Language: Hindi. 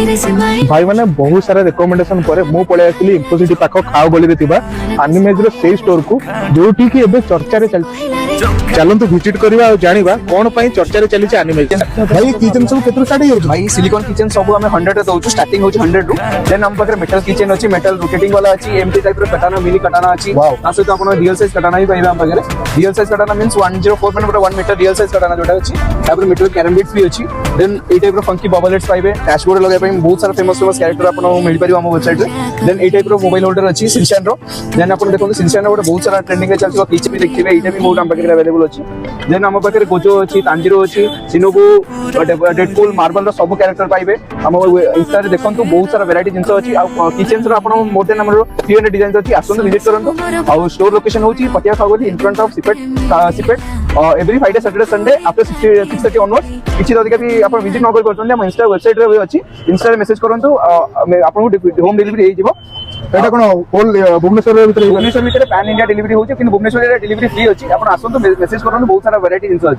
भाई मैंने बहुत सारा रिकमेंडेशन पर मु पळे आसली इन्फोसिटी पाख खाओ गली रे थिबा एनिमेज रो सेही स्टोर को जोठी की एबे चर्चा रे चलंतु विजिट करबा और जानिबा कोन पई चर्चा रे चली छै एनिमेज। भाई किचन सब केतरो स्टार्ट हो भाई सिलिकॉन किचन सब हमें 100 रे दउछु स्टार्टिंग होछि 100 रु देन हम पाखरे मेटल किचन अछि मेटल रोटेटिंग वाला अछि एमटी टाइप रो कटाना मिनी कटाना अछि तासे तो आपण रियल साइज कटाना ही पाइबा हम पाखरे रियल साइज कटाना मींस 104 मतलब 1 मीटर रियल साइज कटाना जोटा अछि तापर मेटल कैरम बिट्स भी अछि देन ए टाइप रो फंकी बबल हेड्स पाइबे डैशबोर्ड लगे पई बहुत सारा फेमस कैरेक्टर आपण मिल परिबा हम वेबसाइट रे देन ए टाइप रो मोबाइल होल्डर अछि सिनचैन रो देन आपण देखो सिनचैन रो बहुत सारा ट्रेंडिंग रे चलतो किछ भी देखिबे एटा भी मोड हम पाखरे अवेलेबल अछि देन हम पाखरे गोजो अछि तांजीरो अछि सिनोबु डेडपूल मार्बल रो सब कैरेक्टर पाइबे हम इंस्टा रे देखंतु बहुत सारा वैरायटी जिंस अछि आ किचन रो आपण मोर देन हमरो 300 डिजाइन अछि आसंतु विजिट करंतु आ स्टोर लोकेशन होछि पटिया खागोली in front of CIPET every Friday Saturday Sunday after 6:30 onwards किछि अधिक भी आपण विजिट न कर परछन हम इंस्टा वेबसाइट रे अछि इंस्टा रे मेसेज करंतु आपण होम डिलीवरी हे जिवो एटा कोन होल भुवनेश्वर भुवनेश्वर भीतर पैन इंडिया डिलीवरी होछि किन भुवनेश्वर रे डिलीवरी फ्री अछि आपण आसंतु मेसेज करंतु बहुत सारा वैरायटी जिंस